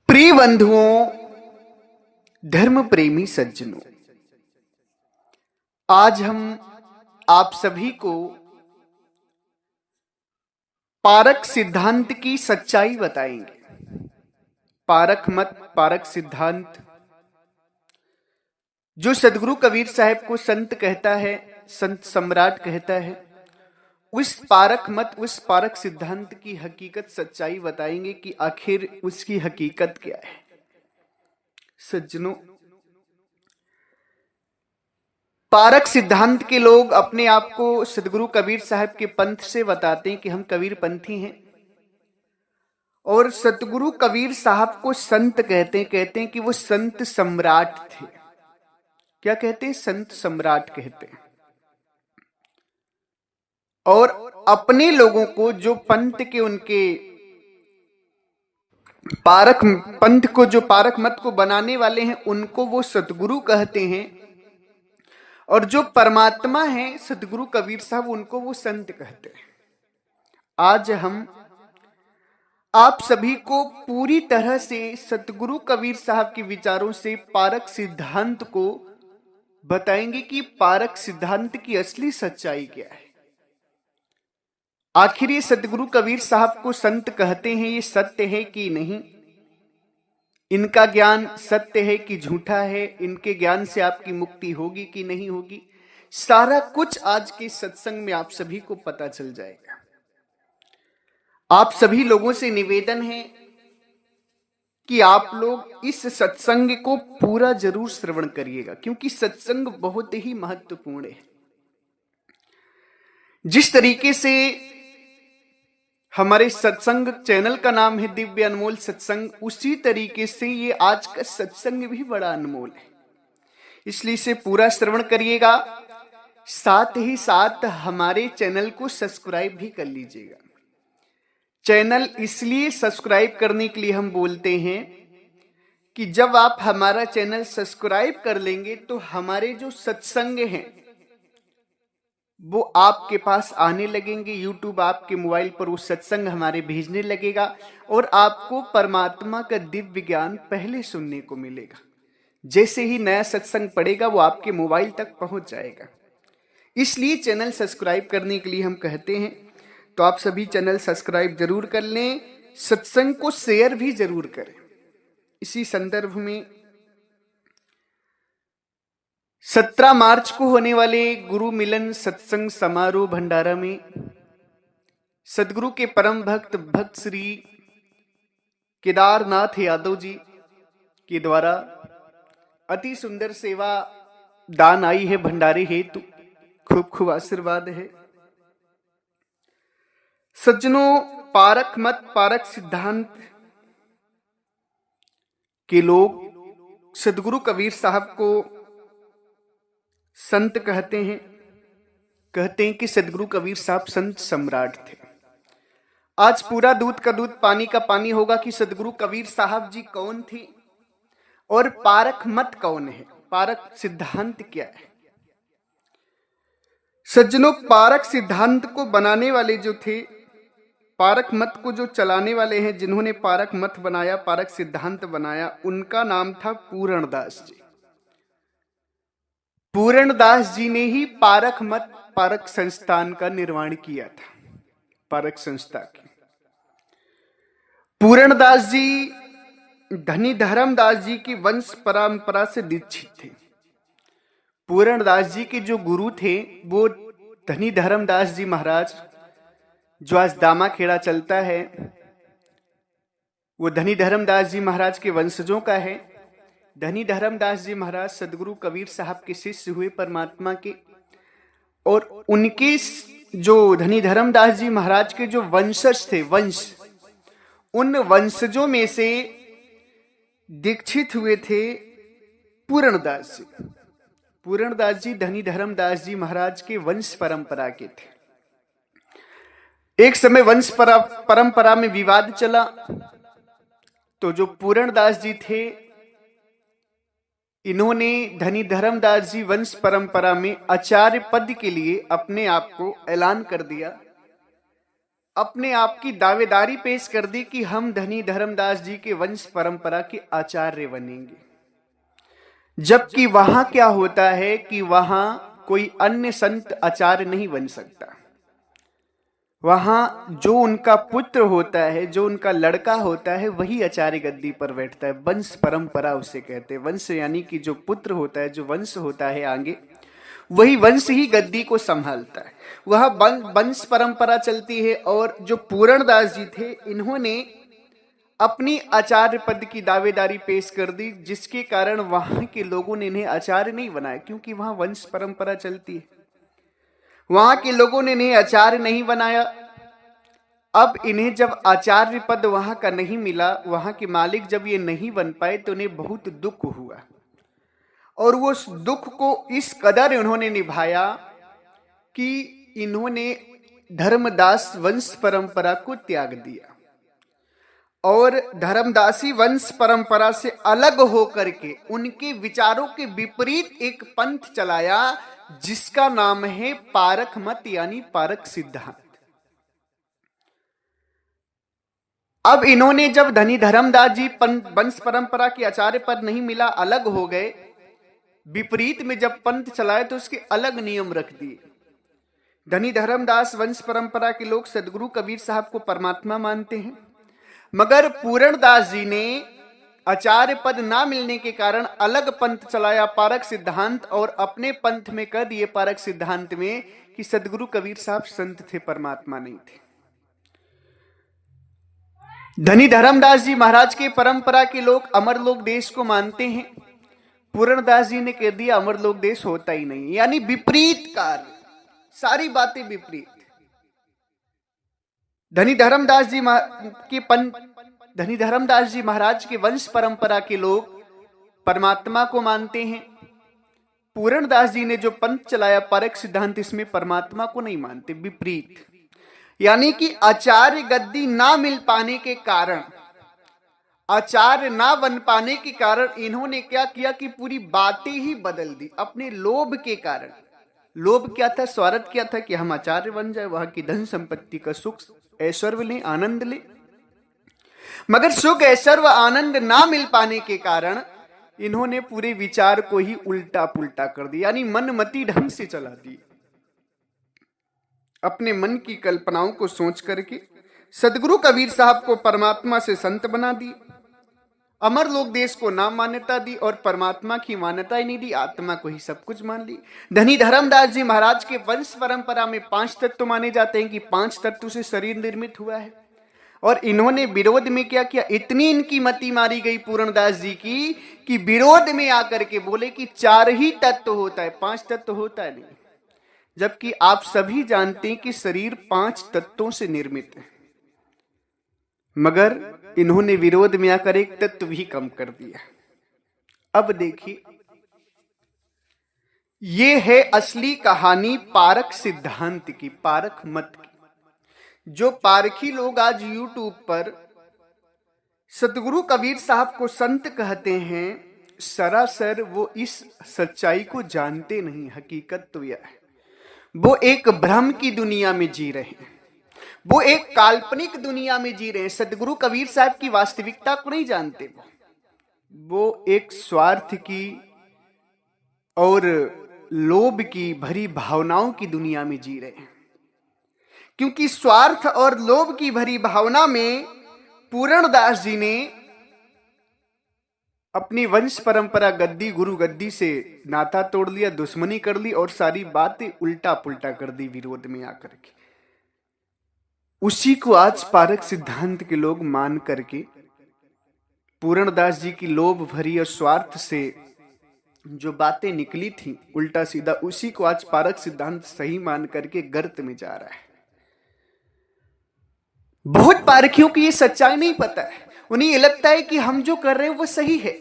प्रिय बंधुओं, धर्म प्रेमी सज्जनों, आज हम आप सभी को पारक सिद्धांत की सच्चाई बताएंगे। पारक मत, पारक सिद्धांत जो सदगुरु कबीर साहब को संत कहता है, संत सम्राट कहता है, उस पारक मत, उस पारक सिद्धांत की हकीकत सच्चाई बताएंगे कि आखिर उसकी हकीकत क्या है। सज्जनों, पारक सिद्धांत के लोग अपने आप को सदगुरु कबीर साहब के पंथ से बताते हैं कि हम कबीर पंथी हैं, और सतगुरु कबीर साहब को संत कहते हैं कि वो संत सम्राट थे। क्या कहते हैं? संत सम्राट कहते हैं। और अपने लोगों को, जो पंथ के उनके पारक पंथ को, जो पारक मत को बनाने वाले हैं, उनको वो सतगुरु कहते हैं, और जो परमात्मा है सतगुरु कबीर साहब, उनको वो संत कहते हैं। आज हम आप सभी को पूरी तरह से सतगुरु कबीर साहब के विचारों से पारक सिद्धांत को बताएंगे कि पारक सिद्धांत की असली सच्चाई क्या है। आखिर ये सतगुरु कबीर साहब को संत कहते हैं, ये सत्य है कि नहीं? इनका ज्ञान सत्य है कि झूठा है? इनके ज्ञान से आपकी मुक्ति होगी कि नहीं होगी? सारा कुछ आज के सत्संग में आप सभी को पता चल जाएगा। आप सभी लोगों से निवेदन है कि आप लोग इस सत्संग को पूरा जरूर श्रवण करिएगा, क्योंकि सत्संग बहुत ही महत्वपूर्ण है। जिस तरीके से हमारे सत्संग चैनल का नाम है दिव्य अनमोल सत्संग, उसी तरीके से ये आज का सत्संग भी बड़ा अनमोल है, इसलिए इसे पूरा श्रवण करिएगा। साथ ही साथ हमारे चैनल को सब्सक्राइब भी कर लीजिएगा। चैनल इसलिए सब्सक्राइब करने के लिए हम बोलते हैं कि जब आप हमारा चैनल सब्सक्राइब कर लेंगे तो हमारे जो सत्संग हैं वो आपके पास आने लगेंगे। YouTube आपके मोबाइल पर वो सत्संग हमारे भेजने लगेगा, और आपको परमात्मा का दिव्य ज्ञान पहले सुनने को मिलेगा। जैसे ही नया सत्संग पड़ेगा वो आपके मोबाइल तक पहुंच जाएगा। इसलिए चैनल सब्सक्राइब करने के लिए हम कहते हैं। तो आप सभी चैनल सब्सक्राइब जरूर कर लें, सत्संग को शेयर भी जरूर करें। इसी संदर्भ में 17 मार्च को होने वाले गुरु मिलन सत्संग समारोह भंडारा में सदगुरु के परम भक्त श्री केदारनाथ यादव जी के द्वारा अति सुंदर सेवा दान आई है भंडारे हेतु। खूब खूब आशीर्वाद है। सज्जनों, पारक मत, पारक सिद्धांत के लोग सदगुरु कबीर साहब को संत कहते हैं कि सदगुरु कबीर साहब संत सम्राट थे। आज पूरा दूध का दूध पानी का पानी होगा कि सदगुरु कबीर साहब जी कौन थे और पारक मत कौन है, पारक सिद्धांत क्या है। सज्जनों, पारक सिद्धांत को बनाने वाले जो थे, पारक मत को जो चलाने वाले हैं, जिन्होंने पारक मत बनाया, पारक सिद्धांत बनाया, उनका नाम था पूरणदास जी। पूरणदास जी ने ही पारक मत, पारक संस्थान का निर्माण किया था, पारक संस्था की। पूरणदास जी धनी धर्मदास जी की वंश परंपरा से दीक्षित थे। पूरणदास जी के जो गुरु थे वो धनी धर्मदास जी महाराज, जो आज दामा खेड़ा चलता है, वो धनी धर्मदास जी महाराज के वंशजों का है। धनी धर्मदास जी महाराज सदगुरु कबीर साहब के शिष्य हुए परमात्मा के, और उनके जो धनी धर्मदास जी महाराज के जो वंशज थे, उन वंशजों में से दीक्षित हुए थे पूरणदास जी। पूरणदास जी धनी धर्मदास जी महाराज के वंश परंपरा के थे। एक समय वंश परंपरा में विवाद चला, तो जो पूरणदास जी थे, इन्होंने धनी धर्मदास जी वंश परंपरा में आचार्य पद के लिए अपने आप को ऐलान कर दिया। अपने आप की दावेदारी पेश कर दी कि हम धनी धर्मदास जी के वंश परंपरा के आचार्य बनेंगे, जबकि वहां क्या होता है कि वहां कोई अन्य संत आचार्य नहीं बन सकता। वहां जो उनका पुत्र होता है, जो उनका लड़का होता है, वही आचार्य गद्दी पर बैठता है। वंश परंपरा उसे कहते हैं। वंश यानी कि जो पुत्र होता है, जो वंश होता है आगे, वही वंश ही गद्दी को संभालता है। वह वंश परंपरा चलती है। और जो पूरणदास जी थे, इन्होंने अपनी आचार्य पद की दावेदारी पेश कर दी, जिसके कारण वहां के लोगों ने इन्हें आचार्य नहीं बनाया, क्योंकि वहां वंश परंपरा चलती है। वहां के लोगों ने इन्हें आचार्य नहीं बनाया। अब इन्हें जब आचार्य पद वहां का नहीं मिला, वहां के मालिक जब ये नहीं बन पाए, तो उन्हें बहुत दुख हुआ। और वो उस दुख को इस कदर उन्होंने निभाया कि इन्होंने धर्मदास वंश परंपरा को त्याग दिया और धर्मदासी वंश परंपरा से अलग होकर के उनके विचारों के विपरीत एक पंथ चलाया, जिसका नाम है पारक मत, यानी पारक सिद्धांत। अब इन्होंने जब धनी धर्मदास जी वंश परंपरा के आचार्य पद नहीं मिला, अलग हो गए, विपरीत में जब पंथ चलाए तो उसके अलग नियम रख दिए। धनी धर्मदास वंश परंपरा के लोग सदगुरु कबीर साहब को परमात्मा मानते हैं, मगर पूरणदास जी ने आचार्य पद ना मिलने के कारण अलग पंथ चलाया, पारक सिद्धांत, और अपने पंथ में कह दिए पारक सिद्धांत में कि सदगुरु कबीर साहब संत थे, परमात्मा नहीं थे। धनी धर्मदास जी महाराज के परंपरा के लोग अमरलोक देश को मानते हैं। पूरणदास जी ने कह दिया अमरलोक देश होता ही नहीं, यानी विपरीत कार्य, सारी बातें विपरीत। धनी धर्मदास जी महाराज के वंश परंपरा के लोग परमात्मा को मानते हैं। पूरणदास जी ने जो पंथ चलाया पारक सिद्धांत, इसमें परमात्मा को नहीं मानते, विपरीत। यानी कि आचार्य गद्दी ना मिल पाने के कारण, आचार्य ना बन पाने के कारण इन्होंने क्या किया कि पूरी बातें ही बदल दी अपने लोभ के कारण। लोभ क्या था? स्वार्थ क्या था? कि हम आचार्य बन जाए, वहां की धन संपत्ति का सुख ऐश्वर्य लें, आनंद लें। मगर सुख ऐश्वर्य आनंद ना मिल पाने के कारण इन्होंने पूरे विचार को ही उल्टा पुल्टा कर दिया, यानी मनमती ढंग से चला दी। अपने मन की कल्पनाओं को सोच करके सदगुरु कबीर साहब को परमात्मा से संत बना दी, अमरलोक देश को नाम मान्यता दी और परमात्मा की मान्यता ही नहीं दी, आत्मा को ही सब कुछ मान ली। धनी धर्मदास जी महाराज के वंश परंपरा में 5 तत्व माने जाते हैं कि 5 तत्व से शरीर निर्मित हुआ है। और इन्होंने विरोध में क्या किया? इतनी इनकी मति मारी गई पूरणदास जी की कि विरोध में आकर के बोले कि 4 ही तत्व होता है, 5 तत्व होता है नहीं। जबकि आप सभी जानते हैं कि शरीर 5 तत्वों से निर्मित है, मगर इन्होंने विरोध में आकर एक तत्व भी कम कर दिया। अब देखिए, ये है असली कहानी पारक सिद्धांत की, पारक मत की। जो पारखी लोग आज YouTube पर सतगुरु कबीर साहब को संत कहते हैं, सरासर वो इस सच्चाई को जानते नहीं। हकीकत तो यह है, वो एक भ्रम की दुनिया में जी रहे हैं, वो एक काल्पनिक दुनिया में जी रहे हैं। सतगुरु कबीर साहब की वास्तविकता को नहीं जानते। वो एक स्वार्थ की और लोभ की भरी भावनाओं की दुनिया में जी रहे हैं, क्योंकि स्वार्थ और लोभ की भरी भावना में पूरणदास जी ने अपनी वंश परंपरा गद्दी, गुरु गद्दी से नाता तोड़ लिया, दुश्मनी कर ली और सारी बातें उल्टा पुल्टा कर दी विरोध में आकर के। उसी को आज पारक सिद्धांत के लोग मान करके पूरणदास जी की लोभ भरी और स्वार्थ से जो बातें निकली थी उल्टा सीधा, उसी को आज पारक सिद्धांत सही मान करके गर्त में जा रहा है। बहुत पारखियों की ये सच्चाई नहीं पता है। उन्हें ये लगता है कि हम जो कर रहे हैं वो सही है,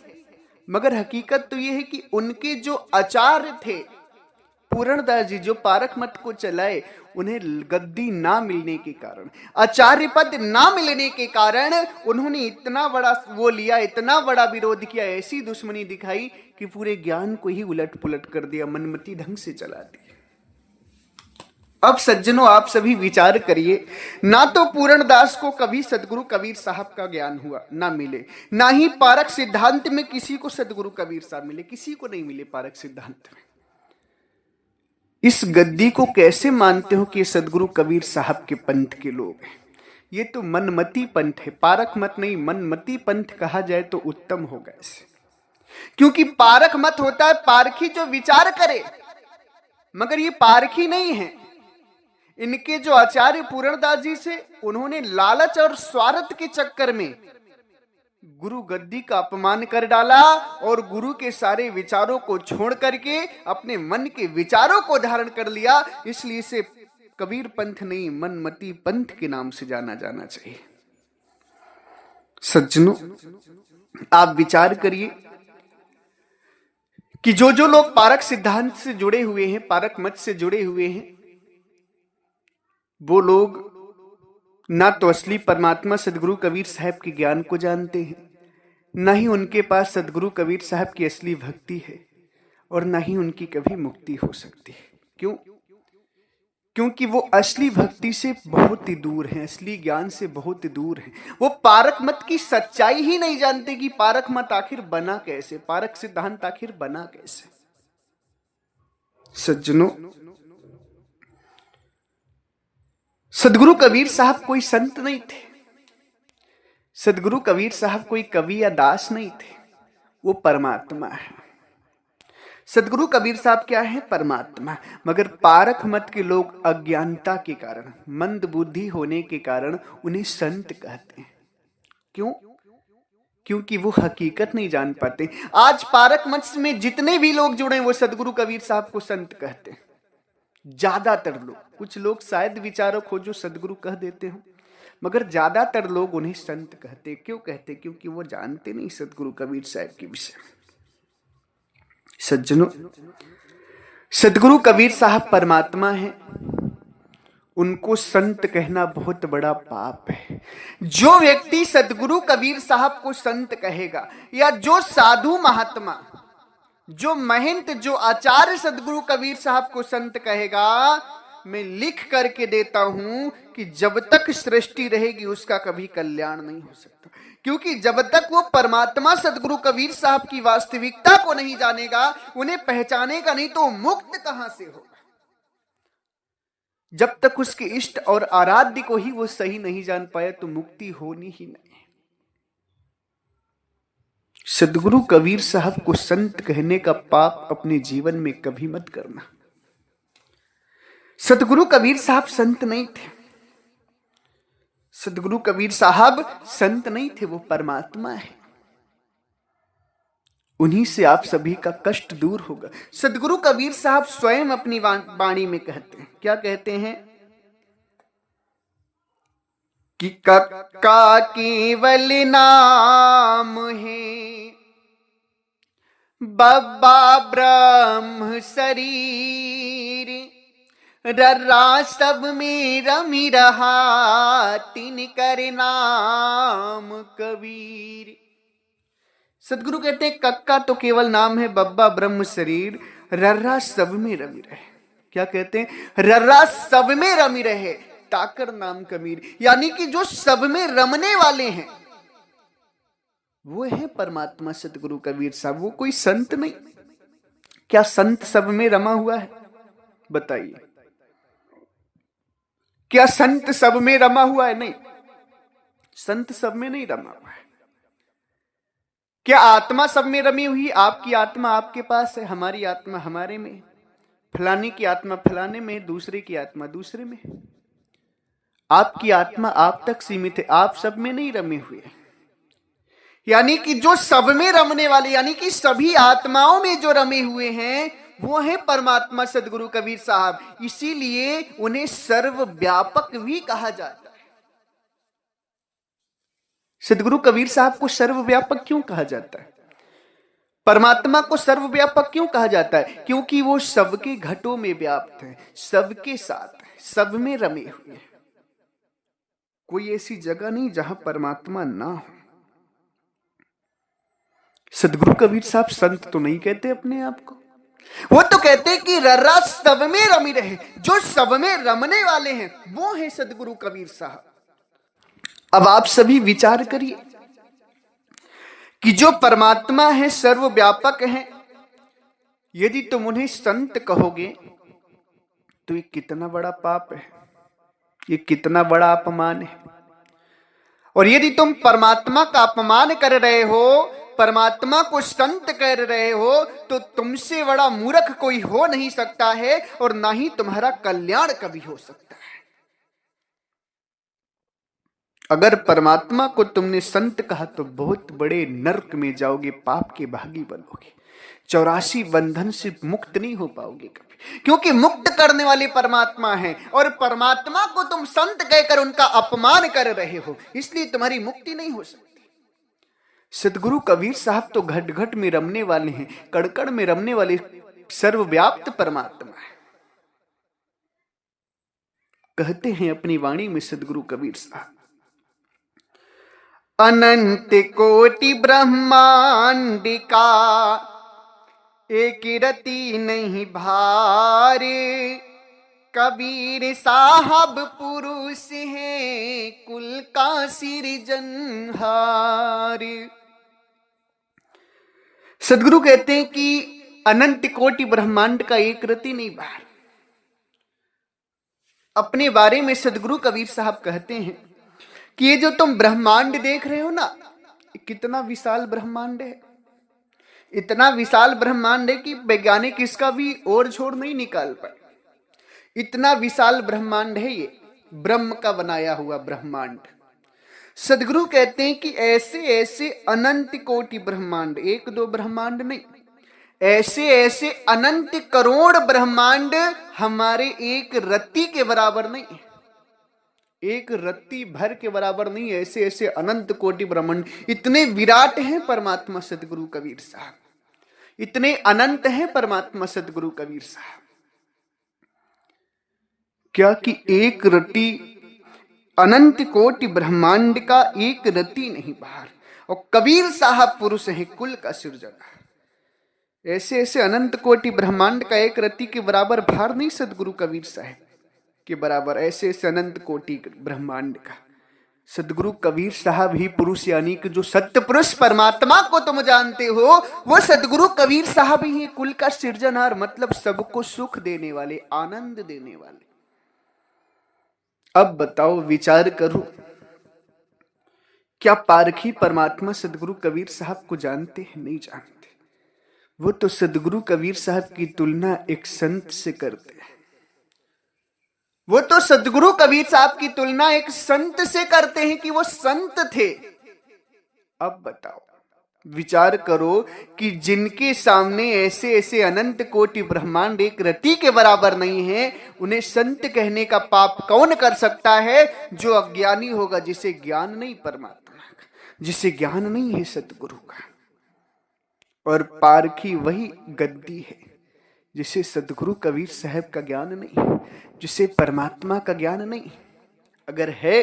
मगर हकीकत तो ये है कि उनके जो आचार्य थे पूरणदास जी, जो पारक मत को चलाए, उन्हें गद्दी ना मिलने के कारण, आचार्य पद ना मिलने के कारण उन्होंने इतना बड़ा वो लिया, इतना बड़ा विरोध किया, ऐसी दुश्मनी दिखाई कि पूरे ज्ञान को ही उलट पुलट कर दिया, मनमती ढंग से चला दिया। अब सज्जनों, आप सभी विचार करिए, ना तो पूरणदास को कभी सदगुरु कबीर साहब का ज्ञान हुआ, ना मिले, ना ही पारक सिद्धांत में किसी को सदगुरु कबीर साहब मिले, किसी को नहीं मिले पारक सिद्धांत में। इस गद्दी को कैसे मानते हो कि सदगुरु कबीर साहब के पंथ के लोग हैं? ये तो मनमती पंथ है, पारक मत नहीं, मनमती पंथ कहा जाए तो उत्तम होगा इसे। क्योंकि पारक मत होता है पारखी जो विचार करे, मगर ये पारखी नहीं है। इनके जो आचार्य पूरणदास जी से, उन्होंने लालच और स्वार्थ के चक्कर में गुरु गद्दी का अपमान कर डाला और गुरु के सारे विचारों को छोड़ करके अपने मन के विचारों को धारण कर लिया। इसलिए इसे कबीर पंथ नहीं, मनमती पंथ के नाम से जाना जाना चाहिए। सज्जनों, आप विचार करिए कि जो जो लोग पारक सिद्धांत से जुड़े हुए हैं, पारक मत से जुड़े हुए हैं, वो लोग ना तो असली परमात्मा सदगुरु कबीर साहब के ज्ञान को जानते हैं, ना ही उनके पास सदगुरु कबीर साहब की असली भक्ति है, और ना ही उनकी कभी मुक्ति हो सकती है। क्यों? क्योंकि वो असली भक्ति से बहुत ही दूर हैं, असली ज्ञान से बहुत ही दूर हैं। वो पारक मत की सच्चाई ही नहीं जानते कि पारक मत आखिर बना कैसे, पारक सिद्धांत आखिर बना कैसे। सज्जनों, सदगुरु कबीर साहब कोई संत नहीं थे, सदगुरु कबीर साहब कोई कवि या दास नहीं थे, वो परमात्मा है। सदगुरु कबीर साहब क्या है? परमात्मा। मगर पारक मत के लोग अज्ञानता के कारण, मंद बुद्धि होने के कारण उन्हें संत कहते हैं। क्यों? क्योंकि वो हकीकत नहीं जान पाते। आज पारक मत में जितने भी लोग जुड़े वो सदगुरु कबीर साहब को संत कहते हैं, ज्यादातर लोग। कुछ लोग शायद विचारक हो जो सदगुरु कह देते हो, मगर ज्यादातर लोग उन्हें संत कहते। क्यों कहते? क्योंकि वो जानते नहीं सदगुरु कबीर साहब के विषय में। सज्जनों, सदगुरु कबीर साहब परमात्मा है, उनको संत कहना बहुत बड़ा पाप है। जो व्यक्ति सदगुरु कबीर साहब को संत कहेगा, या जो साधु महात्मा, जो महंत, जो आचार्य सदगुरु कबीर साहब को संत कहेगा, मैं लिख करके देता हूं कि जब तक सृष्टि रहेगी उसका कभी कल्याण नहीं हो सकता। क्योंकि जब तक वो परमात्मा सदगुरु कबीर साहब की वास्तविकता को नहीं जानेगा, उन्हें पहचानेगा नहीं, तो मुक्त कहां से होगा? जब तक उसके इष्ट और आराध्य को ही वो सही नहीं जान पाया तो मुक्ति होनी ही नहीं। सदगुरु कबीर साहब को संत कहने का पाप अपने जीवन में कभी मत करना। सदगुरु कबीर साहब संत नहीं थे, सदगुरु कबीर साहब संत नहीं थे, वो परमात्मा है। उन्हीं से आप सभी का कष्ट दूर होगा। सदगुरु कबीर साहब स्वयं अपनी वाणी में कहते हैं, क्या कहते हैं? कि कक्का केवल नाम है, बब्बा ब्रह्म शरीर, रर्रा सब में रमी रहा, तिनकर नाम कबीर। सदगुरु कहते हैं कक्का तो केवल नाम है, बब्बा ब्रह्म शरीर, रर्रा सब में रमी रहे। क्या कहते हैं? रर्रा सब में रमी रहे, ताकर नाम कबीर। यानी कि जो सब में रमने वाले हैं वो है परमात्मा सदगुरु कबीर साहब, वो कोई संत नहीं। क्या संत सब में रमा हुआ है? बताइए, क्या संत सब में रमा हुआ है? नहीं, संत सब में नहीं रमा हुआ है। क्या आत्मा सब में रमी हुई? आपकी आत्मा आपके पास है, हमारी आत्मा हमारे में, फलाने की आत्मा फलाने में, दूसरे की आत्मा दूसरे में। आपकी आत्मा आप तक सीमित है, आप सब में नहीं रमे हुए। यानी कि जो सब में रमने वाले, यानी कि सभी आत्माओं में जो रमे हुए हैं, वो है परमात्मा सदगुरु कबीर साहब। इसीलिए उन्हें सर्वव्यापक भी कहा जाता है। सदगुरु कबीर साहब को सर्वव्यापक क्यों कहा जाता है? परमात्मा को सर्वव्यापक क्यों कहा जाता है? क्योंकि वो सबके घटों में व्याप्त है, सबके साथ है, सब में रमे हुए हैं। कोई ऐसी जगह नहीं जहां परमात्मा ना हो। सदगुरु कबीर साहब संत तो नहीं कहते अपने आप को, वो तो कहते हैं कि रर्रा सब में रमी रहे। जो सब में रमने वाले हैं वो है सदगुरु कबीर साहब। अब आप सभी विचार करिए कि जो परमात्मा है, सर्वव्यापक है, यदि तुम उन्हें संत कहोगे तो ये कितना बड़ा पाप है, ये कितना बड़ा अपमान है। और यदि तुम परमात्मा का अपमान कर रहे हो, परमात्मा को संत कह रहे हो, तो तुमसे बड़ा मूर्ख कोई हो नहीं सकता है और ना ही तुम्हारा कल्याण कभी हो सकता है। अगर परमात्मा को तुमने संत कहा तो बहुत बड़े नरक में जाओगे, पाप के भागी बनोगे, 84 बंधन से मुक्त नहीं हो पाओगे कभी, क्योंकि मुक्त करने वाले परमात्मा हैं और परमात्मा को तुम संत कहकर उनका अपमान कर रहे हो, इसलिए तुम्हारी मुक्ति नहीं हो सकती। सदगुरु कबीर साहब तो घट घट में रमने वाले हैं, कड़कड़ में रमने वाले सर्वव्याप्त परमात्मा है। कहते हैं अपनी वाणी में सदगुरु कबीर साहब, अनंत कोटि ब्रह्मांड का एक रति नहीं भार, कबीर साहब पुरुष है कुल का सिरजनहार। सदगुरु कहते हैं कि अनंत कोटि ब्रह्मांड का एक रति नहीं भार। अपने बारे में सदगुरु कबीर साहब कहते हैं कि ये जो तुम ब्रह्मांड देख रहे हो ना, कितना विशाल ब्रह्मांड है। इतना विशाल ब्रह्मांड है कि वैज्ञानिक इसका भी ओर छोर नहीं निकाल पाए। इतना विशाल ब्रह्मांड है ये, ब्रह्म का बनाया हुआ ब्रह्मांड। सदगुरु कहते हैं कि ऐसे ऐसे अनंत कोटि ब्रह्मांड, एक दो ब्रह्मांड नहीं, ऐसे ऐसे अनंत करोड़ ब्रह्मांड हमारे एक रत्ती के बराबर नहीं, एक रत्ती भर के बराबर नहीं। ऐसे ऐसे अनंत कोटि ब्रह्मांड, इतने विराट हैं परमात्मा सदगुरु कबीर साहब, इतने अनंत हैं परमात्मा सदगुरु कबीर साहब। क्या कि एक रत्ती अनंत कोटि ब्रह्मांड का एक रत्ती नहीं बाहर, और कबीर साहब पुरुष है कुल का सृजनहार। ऐसे ऐसे अनंत कोटि ब्रह्मांड का एक रत्ती के बराबर भार नहीं सदगुरु कबीर साहब के बराबर, ऐसे ऐसे अनंत कोटि ब्रह्मांड का सदगुरु कबीर साहब ही पुरुष, यानी कि जो सत्य पुरुष परमात्मा को तुम जानते हो वो सदगुरु कबीर साहब ही कुल का सृजनहार, मतलब सबको सुख देने वाले, आनंद देने वाले। अब बताओ, विचार करो, क्या पारखी परमात्मा सदगुरु कबीर साहब को जानते हैं? नहीं जानते। वो तो सदगुरु कबीर साहब की तुलना एक संत से करते हैं, वो तो सदगुरु कबीर साहब की तुलना एक संत से करते हैं कि वो संत थे। अब बताओ, विचार करो कि जिनके सामने ऐसे ऐसे अनंत कोटि ब्रह्मांड एक रत्ती के बराबर नहीं है, उन्हें संत कहने का पाप कौन कर सकता है? जो अज्ञानी होगा, जिसे ज्ञान नहीं परमात्मा का, जिसे ज्ञान नहीं है सतगुरु का। और पारखी वही गद्दी है जिसे सदगुरु कबीर साहब का ज्ञान नहीं, जिसे परमात्मा का ज्ञान नहीं। अगर है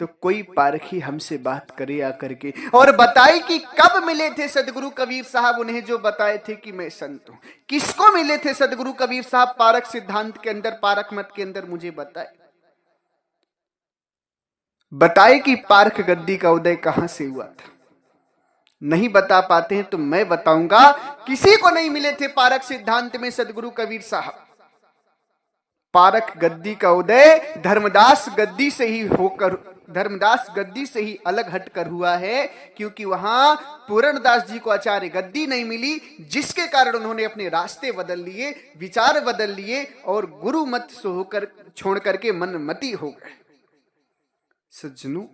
तो कोई पारखी हमसे बात करे आकर के और बताए कि कब मिले थे सदगुरु कबीर साहब उन्हें, जो बताए थे कि मैं संत हूं। किसको मिले थे सदगुरु कबीर साहब पारक सिद्धांत के अंदर, पारक मत के अंदर? मुझे बताए कि पारख गद्दी का उदय कहां से हुआ था। नहीं बता पाते हैं तो मैं बताऊंगा, किसी को नहीं मिले थे पारक सिद्धांत में सदगुरु कबीर साहब। पारक गद्दी का उदय धर्मदास गद्दी से ही होकर, धर्मदास गद्दी से ही अलग हटकर हुआ है, क्योंकि वहां पूरणदास जी को आचार्य गद्दी नहीं मिली, जिसके कारण उन्होंने अपने रास्ते बदल लिए, विचार बदल लिए और गुरु मत से होकर छोड़ करके मनमती हो गए। सज्जनों,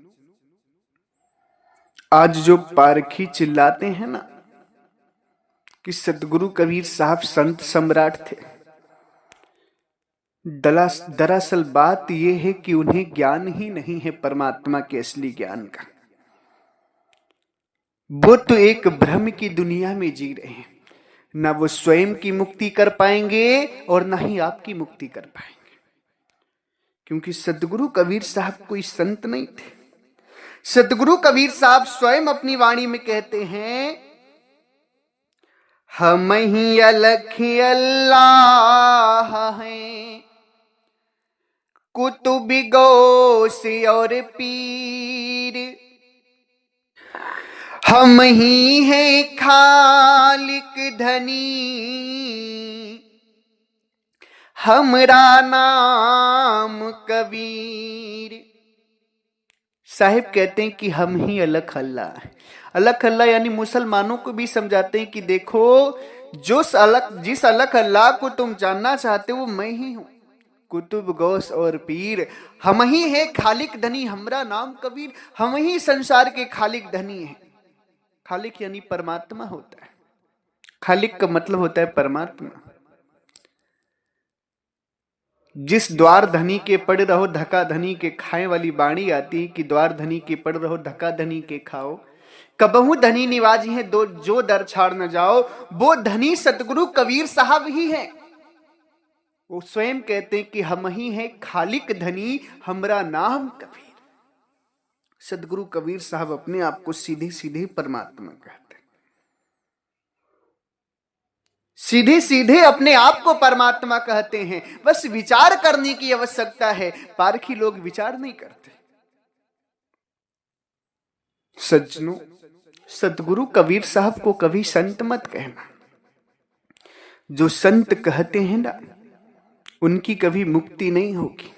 आज जो पारखी चिल्लाते हैं ना कि सदगुरु कबीर साहब संत सम्राट थे, दरअसल बात यह है कि उन्हें ज्ञान ही नहीं है परमात्मा के असली ज्ञान का। वो तो एक भ्रम की दुनिया में जी रहे हैं, ना वो स्वयं की मुक्ति कर पाएंगे और ना ही आपकी मुक्ति कर पाएंगे, क्योंकि सदगुरु कबीर साहब कोई संत नहीं थे। सदगुरु कबीर साहब स्वयं अपनी वाणी में कहते हैं, हम ही अलख अल्लाह हैं, कुतुब गौस और पीर। हम ही हैं खालिक धनी, हमरा नाम कबीर। साहिब कहते हैं कि हम ही अलख अल्लाह है। अलख अल्लाह यानी मुसलमानों को भी समझाते हैं कि देखो, जिस अलख अल्लाह को तुम जानना चाहते हो वो मैं ही हूं, कुतुब गौस और पीर। हम ही है खालिक धनी, हमरा नाम कबीर। हम ही संसार के खालिक धनी हैं। खालिक यानी परमात्मा होता है। खालिक का मतलब होता है परमात्मा। जिस द्वार धनी के पड़ रहो धक्का धनी के खाए वाली बाणी आती कि द्वार धनी के पड़ रहो धक्का धनी के खाओ। कबहू धनी निवाजी है दो जो दर छाड़ न जाओ। वो धनी सतगुरु कबीर साहब ही हैं। वो स्वयं कहते हैं कि हम ही हैं खालिक धनी, हमरा नाम कबीर। सतगुरु कबीर साहब अपने आप को सीधे सीधे परमात्मा कहते हैं। सीधे सीधे अपने आप को परमात्मा कहते हैं। बस विचार करने की आवश्यकता है। पारखी लोग विचार नहीं करते। सज्जनों, सतगुरु कबीर साहब को कभी संत मत कहना। जो संत कहते हैं ना, उनकी कभी मुक्ति नहीं होगी।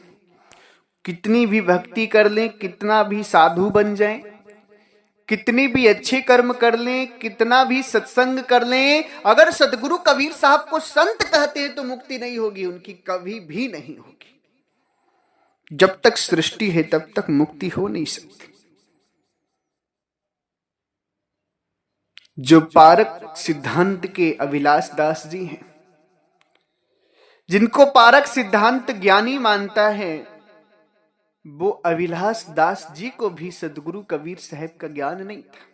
कितनी भी भक्ति कर लें, कितना भी साधु बन जाएं, कितने भी अच्छे कर्म कर लें, कितना भी सत्संग कर लें, अगर सतगुरु कबीर साहब को संत कहते हैं तो मुक्ति नहीं होगी, उनकी कभी भी नहीं होगी। जब तक सृष्टि है तब तक मुक्ति हो नहीं सकती। जो पारक सिद्धांत के अभिलाष दास जी हैं, जिनको पारक सिद्धांत ज्ञानी मानता है, वो अभिलाष दास जी को भी सतगुरु कबीर साहब का ज्ञान नहीं था।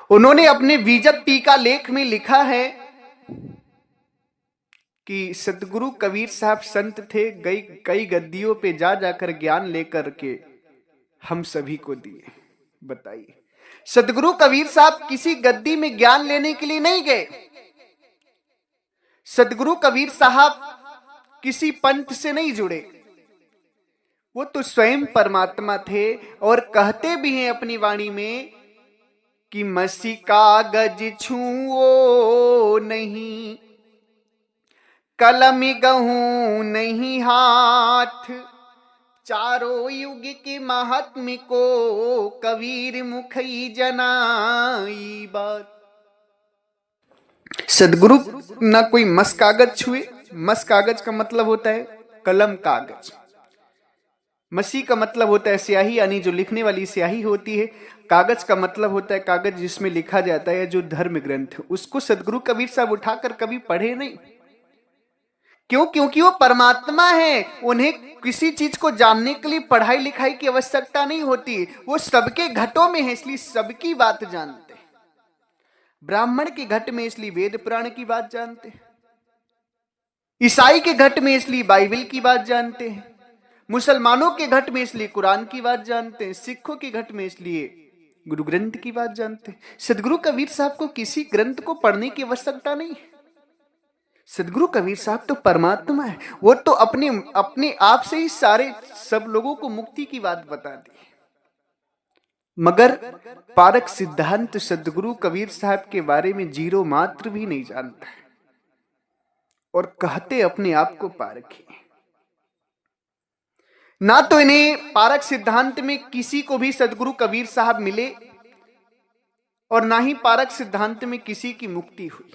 उन्होंने अपने बीजक टीका लेख में लिखा है कि सतगुरु कबीर साहब संत थे, कई गद्दियों पे जा जाकर ज्ञान लेकर के हम सभी को दिए। बताइए, सतगुरु कबीर साहब किसी गद्दी में ज्ञान लेने के लिए नहीं गए। सतगुरु कबीर साहब किसी पंथ से नहीं जुड़े। वो तो स्वयं परमात्मा थे और कहते भी हैं अपनी वाणी में कि मसी कागज छूओ नहीं, कलम गहूं नहीं हाथ, चारों युग के महात्म्य को कबीर मुखई जनाई बात। सदगुरु ना कोई मस कागज छुए। मस कागज का मतलब होता है कलम कागज। मसी का मतलब होता है स्याही, यानी जो लिखने वाली स्याही होती है। कागज का मतलब होता है कागज जिसमें लिखा जाता है, जो धर्म ग्रंथ। उसको सदगुरु कबीर साहब उठाकर कभी पढ़े नहीं। क्यों? क्योंकि वो परमात्मा है। उन्हें किसी चीज को जानने के लिए पढ़ाई लिखाई की आवश्यकता नहीं होती। वो सबके घटों में है, इसलिए सबकी बात जानते हैं। ब्राह्मण के घट में इसलिए वेद पुराण की बात जानते हैं, ईसाई के घट में इसलिए बाइबल की बात जानते हैं, मुसलमानों के घट में इसलिए कुरान की बात जानते हैं, सिखों के घट में इसलिए गुरु ग्रंथ की बात जानते हैं। सदगुरु कबीर साहब को किसी ग्रंथ को पढ़ने की आवश्यकता नहीं है। सदगुरु कबीर साहब तो परमात्मा है। वो तो अपने आप से ही सब लोगों को मुक्ति की बात बता दी। मगर पारक सिद्धांत सदगुरु कबीर साहब के बारे में जीरो मात्र भी नहीं जानता है और कहते अपने आप को पारखी। ना तो इन्हें पारक सिद्धांत में किसी को भी सदगुरु कबीर साहब मिले और ना ही पारक सिद्धांत में किसी की मुक्ति हुई।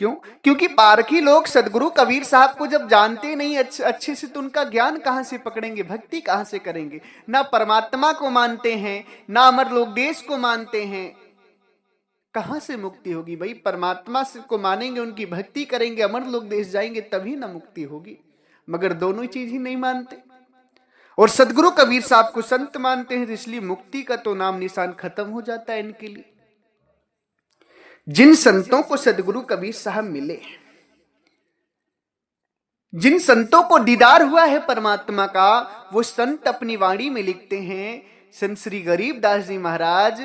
क्यों? क्योंकि पारखी लोग सदगुरु कबीर साहब को जब जानते नहीं अच्छे से, तो उनका ज्ञान कहां से पकड़ेंगे, भक्ति कहां से करेंगे। ना परमात्मा को मानते हैं, ना अमर लोक देश को मानते हैं, कहां से मुक्ति होगी भाई? परमात्मा को मानेंगे, उनकी भक्ति करेंगे, अमर लोक देश जाएंगे, तभी ना मुक्ति होगी। मगर दोनों चीज ही नहीं मानते और सदगुरु कबीर साहब को संत मानते हैं, इसलिए मुक्ति का तो नाम निशान खत्म हो जाता है इनके लिए। जिन संतों को सदगुरु कबीर साहब मिले, जिन संतों को दीदार हुआ है परमात्मा का, वो संत अपनी वाणी में लिखते हैं। संत श्री गरीबदास जी महाराज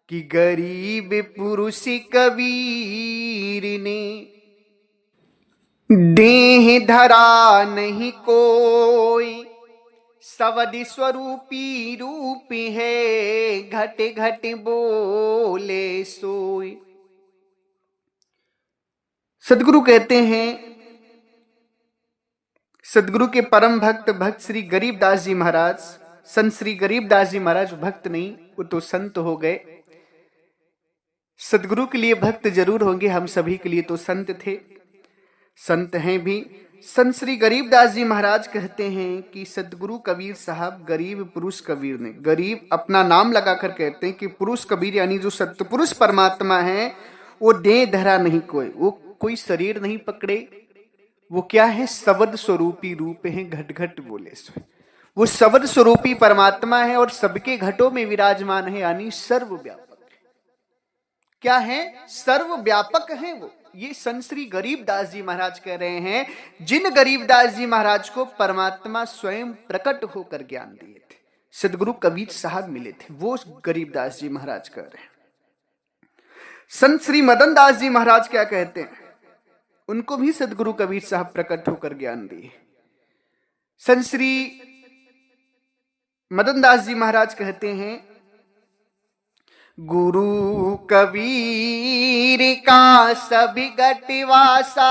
कि गरीब पुरुष कबीर ने देह धरा नहीं कोई, सवदि स्वरूपी रूप है, घट घट बोले सोई। सदगुरु कहते हैं, सदगुरु के परम भक्त भक्त श्री गरीबदास जी महाराज, संत श्री गरीबदास जी महाराज भक्त नहीं, वो तो संत हो गए। सदगुरु के लिए भक्त जरूर होंगे, हम सभी के लिए तो संत थे, संत हैं भी। संत श्री गरीबदास जी महाराज कहते हैं कि सदगुरु कबीर साहब गरीब पुरुष कबीर ने, गरीब अपना नाम लगाकर कहते हैं कि पुरुष कबीर यानी जो सत्य पुरुष परमात्मा है, वो देह धरा नहीं कोई, वो कोई शरीर नहीं पकड़े, वो क्या है, शब्द स्वरूपी रूप है, घट घट बोले सो। वो शब्द स्वरूपी परमात्मा है और सबके घटों में विराजमान है, यानी सर्वव्यापक। क्या है, सर्वव्यापक है वो। ये संत श्री गरीबदास जी महाराज कह रहे हैं, जिन गरीबदास जी महाराज को परमात्मा स्वयं प्रकट होकर ज्ञान दिए थे, सदगुरु कबीर साहब मिले थे, वो गरीबदास जी महाराज कह रहे हैं। संत श्री मदन दास जी महाराज क्या कहते हैं, उनको भी सदगुरु कबीर साहब प्रकट होकर ज्ञान दिए। संत श्री मदन दास जी महाराज कहते हैं, गुरु कबीर का सभी गटवासा,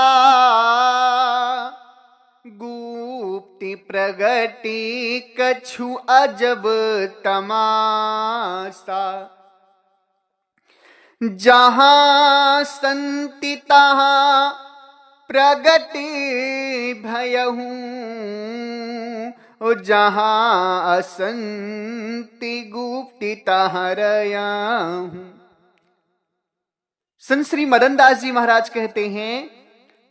गुप्त प्रगति कछु अजब तमासा। जहां संति तहां प्रगट भयहूं, जहां असंति गुप्ति तहां रयाहूं। संत श्री मदन दास जी महाराज कहते हैं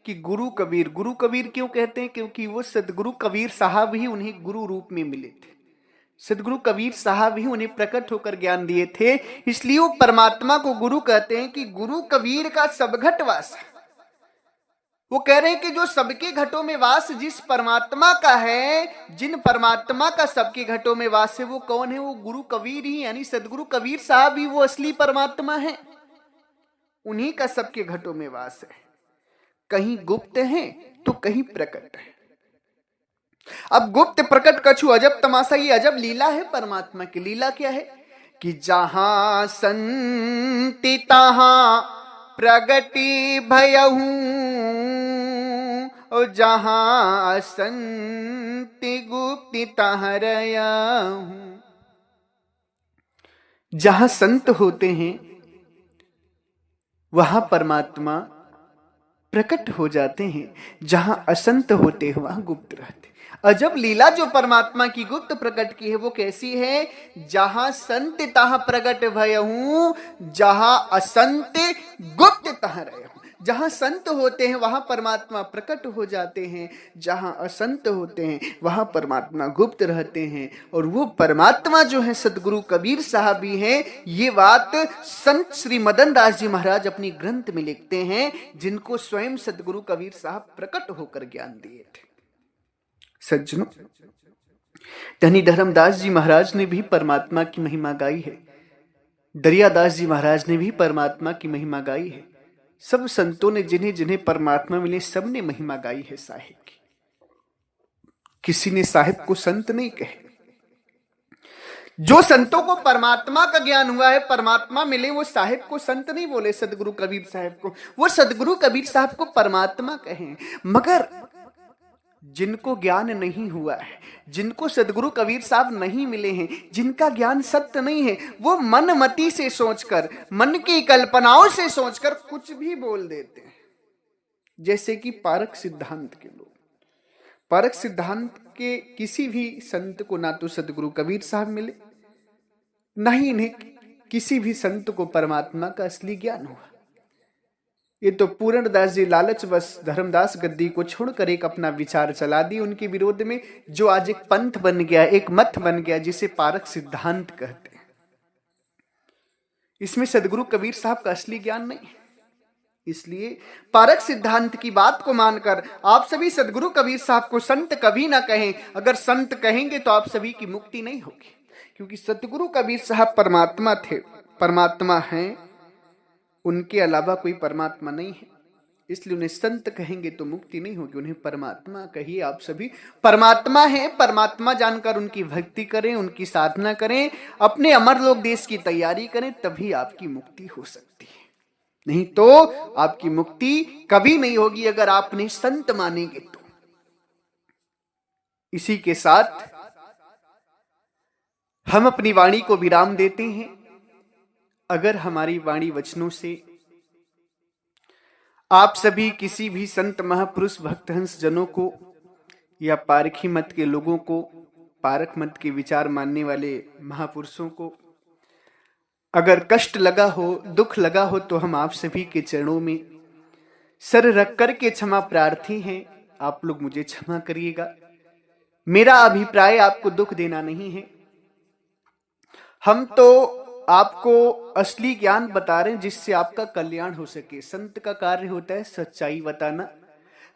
कि गुरु कबीर क्यों कहते हैं, क्योंकि वो सदगुरु कबीर साहब ही उन्हें गुरु रूप में मिले थे, सदगुरु कबीर साहब ही उन्हें प्रकट होकर ज्ञान दिए थे, इसलिए वो परमात्मा को गुरु कहते हैं कि गुरु कबीर का सब घट वास। वो कह रहे हैं कि जो सबके घटों में वास जिस परमात्मा का है, जिन परमात्मा का सबके घटों में वास है, वो कौन है, वो गुरु कबीर ही, यानी सदगुरु कबीर साहब ही वो असली परमात्मा है, उन्हीं का सबके घटों में वास है। कहीं गुप्त है तो कहीं प्रकट है। अब गुप्त प्रकट कछु अजब तमाशा, ये अजब लीला है परमात्मा की। लीला क्या है कि जहां संति तहां प्रगति भयहूं, और जहां असंति गुप्ति तहां रयाहूं। जहां संत होते हैं वहां परमात्मा प्रकट हो जाते हैं, जहां असंत होते हैं वहां गुप्त रहते हैं। अजब लीला जो परमात्मा की गुप्त प्रकट की है वो कैसी है, जहां संत तहां प्रकट भयहूं, जहां असंत गुप्त तहां रहूं। जहां संत होते हैं वहां परमात्मा प्रकट हो जाते हैं, जहां असंत होते हैं वहां परमात्मा गुप्त रहते हैं। और वो परमात्मा जो है सदगुरु कबीर साहब भी हैं। ये बात संत श्री मदन दास जी महाराज अपनी ग्रंथ में लिखते हैं, जिनको स्वयं सदगुरु कबीर साहब प्रकट होकर ज्ञान दिए थे। सज्जनों, धनी धर्मदास जी महाराज ने भी परमात्मा की महिमा गाई है, दरियादास जी महाराज ने भी परमात्मा की महिमा गाई है। सब संतों ने जिन्हें जिन्हें परमात्मा मिले सब ने महिमा गाई है साहिब की। किसी ने साहिब को संत नहीं कहे। जो संतों को परमात्मा का ज्ञान हुआ है, परमात्मा मिले, वो साहिब को संत नहीं बोले, सदगुरु कबीर साहब को। वो सदगुरु कबीर साहब को परमात्मा कहें। मगर जिनको ज्ञान नहीं हुआ है, जिनको सदगुरु कबीर साहब नहीं मिले हैं, जिनका ज्ञान सत्य नहीं है, वो मन मति से सोचकर, मन की कल्पनाओं से सोचकर कुछ भी बोल देते हैं। जैसे कि पारक सिद्धांत के लोग, पारक सिद्धांत के किसी भी संत को ना तो सदगुरु कबीर साहब मिले, ना ही इन्हें किसी भी संत को परमात्मा का असली ज्ञान हुआ। ये तो पूर्णदास जी लालच बस धर्मदास गद्दी को छोड़कर एक अपना विचार चला दी उनके विरोध में, जो आज एक पंथ बन गया, एक मत बन गया, जिसे पारक सिद्धांत कहते हैं। इसमें सदगुरु कबीर साहब का असली ज्ञान नहीं। इसलिए पारक सिद्धांत की बात को मानकर आप सभी सदगुरु कबीर साहब को संत कभी ना कहें। अगर संत कहेंगे तो आप सभी की मुक्ति नहीं होगी। क्योंकि सतगुरु कबीर साहब परमात्मा थे, परमात्मा हैं, उनके अलावा कोई परमात्मा नहीं है। इसलिए उन्हें संत कहेंगे तो मुक्ति नहीं होगी, उन्हें परमात्मा कहिए। आप सभी परमात्मा हैं, परमात्मा जानकर उनकी भक्ति करें, उनकी साधना करें, अपने अमरलोक देश की तैयारी करें, तभी आपकी मुक्ति हो सकती है। नहीं तो आपकी मुक्ति कभी नहीं होगी अगर आपने संत मानेंगे तो। इसी के साथ हम अपनी वाणी को विराम देते हैं। अगर हमारी वाणी वचनों से आप सभी किसी भी संत महापुरुष भक्तहंस जनों को या पारखी मत के लोगों को, पारख मत के विचार मानने वाले महापुरुषों को अगर कष्ट लगा हो, दुख लगा हो, तो हम आप सभी के चरणों में सर रख कर के क्षमा प्रार्थी हैं। आप लोग मुझे क्षमा करिएगा। मेरा अभिप्राय आपको दुख देना नहीं है। हम तो आपको असली ज्ञान बता रहे हैं जिससे आपका कल्याण हो सके। संत का कार्य होता है सच्चाई बताना।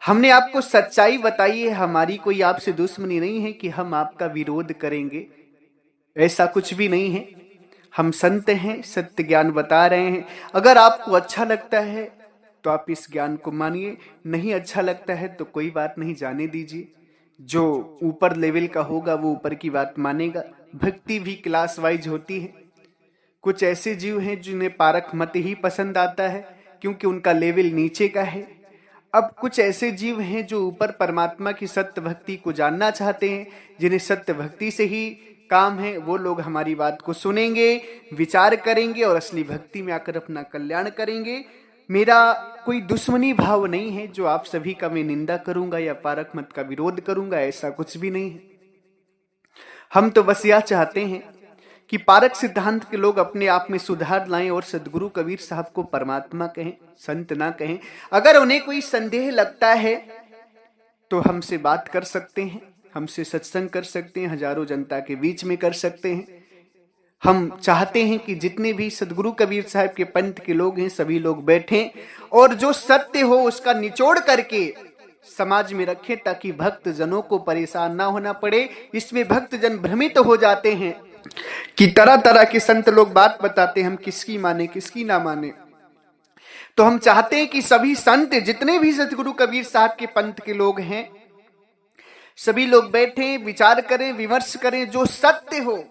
हमने आपको सच्चाई बताई है। हमारी कोई आपसे दुश्मनी नहीं है कि हम आपका विरोध करेंगे, ऐसा कुछ भी नहीं है। हम संत हैं, सत्य ज्ञान बता रहे हैं। अगर आपको अच्छा लगता है तो आप इस ज्ञान को मानिए, नहीं अच्छा लगता है तो कोई बात नहीं, जाने दीजिए। जो ऊपर लेवल का होगा वो ऊपर की बात मानेगा। भक्ति भी क्लास वाइज होती है। कुछ ऐसे जीव हैं जिन्हें पारख मत ही पसंद आता है क्योंकि उनका लेवल नीचे का है। अब कुछ ऐसे जीव हैं जो ऊपर परमात्मा की सत्य भक्ति को जानना चाहते हैं, जिन्हें सत्य भक्ति से ही काम है। वो लोग हमारी बात को सुनेंगे, विचार करेंगे और असली भक्ति में आकर अपना कल्याण करेंगे। मेरा कोई दुश्मनी भाव नहीं है जो आप सभी का मैं निंदा करूंगा या पारख मत का विरोध करूंगा, ऐसा कुछ भी नहीं है। हम तो बस यह चाहते हैं कि पारक सिद्धांत के लोग अपने आप में सुधार लाएं और सदगुरु कबीर साहब को परमात्मा कहें, संत ना कहें। अगर उन्हें कोई संदेह लगता है तो हमसे बात कर सकते हैं, हमसे सत्संग कर सकते हैं, हजारों जनता के बीच में कर सकते हैं। हम चाहते हैं कि जितने भी सदगुरु कबीर साहब के पंथ के लोग हैं सभी लोग बैठें और जो सत्य हो उसका निचोड़ करके समाज में रखें, ताकि भक्त जनों को परेशान ना होना पड़े। इसमें भक्त जन भ्रमित हो जाते हैं कि तरह तरह के संत लोग बात बताते हैं, हम किसकी माने किसकी ना माने। तो हम चाहते हैं कि सभी संत, जितने भी सतगुरु कबीर साहब के पंथ के लोग हैं, सभी लोग बैठें, विचार करें, विमर्श करें, जो सत्य हो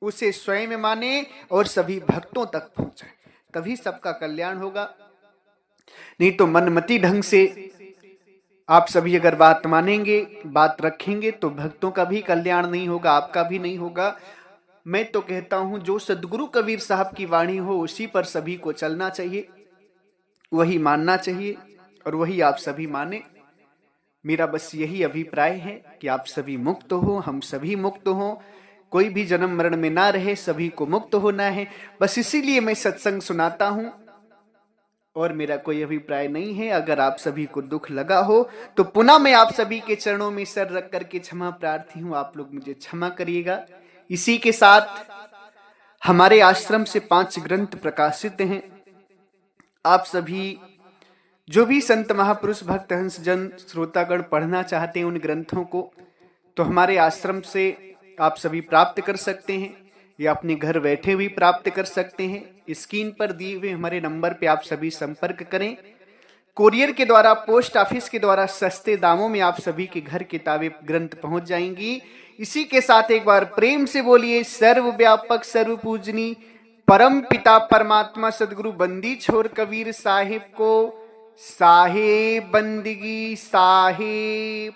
उसे स्वयं माने और सभी भक्तों तक पहुंचाए, तभी सबका कल्याण होगा। नहीं तो मनमती ढंग से आप सभी अगर बात मानेंगे, बात रखेंगे, तो भक्तों का भी कल्याण नहीं होगा, आपका भी नहीं होगा। मैं तो कहता हूं जो सदगुरु कबीर साहब की वाणी हो उसी पर सभी को चलना चाहिए, वही मानना चाहिए और वही आप सभी माने। मेरा बस यही अभिप्राय है कि आप सभी मुक्त हो, हम सभी मुक्त हो, कोई भी जन्म मरण में ना रहे, सभी को मुक्त होना है। बस इसीलिए मैं सत्संग सुनाता हूं और मेरा कोई अभिप्राय नहीं है। अगर आप सभी को दुख लगा हो तो पुनः मैं आप सभी के चरणों में सर रख करके क्षमा प्रार्थी हूं, आप लोग मुझे क्षमा करिएगा। इसी के साथ हमारे आश्रम से 5 ग्रंथ प्रकाशित हैं। आप सभी जो भी संत महापुरुष भक्त हंस जन श्रोतागण पढ़ना चाहते हैं उन ग्रंथों को, तो हमारे आश्रम से आप सभी प्राप्त कर सकते हैं या अपने घर बैठे हुए प्राप्त कर सकते हैं। स्क्रीन पर दिए हुए हमारे नंबर पे आप सभी संपर्क करें। कोरियर के द्वारा, पोस्ट ऑफिस के द्वारा सस्ते दामों में आप सभी के घर किताबें ग्रंथ पहुंच जाएंगी। इसी के साथ एक बार प्रेम से बोलिए, सर्वव्यापक सर्वपूजनी परम पिता परमात्मा सदगुरु बंदी छोर कबीर साहिब को साहेब बंदगी साहेब।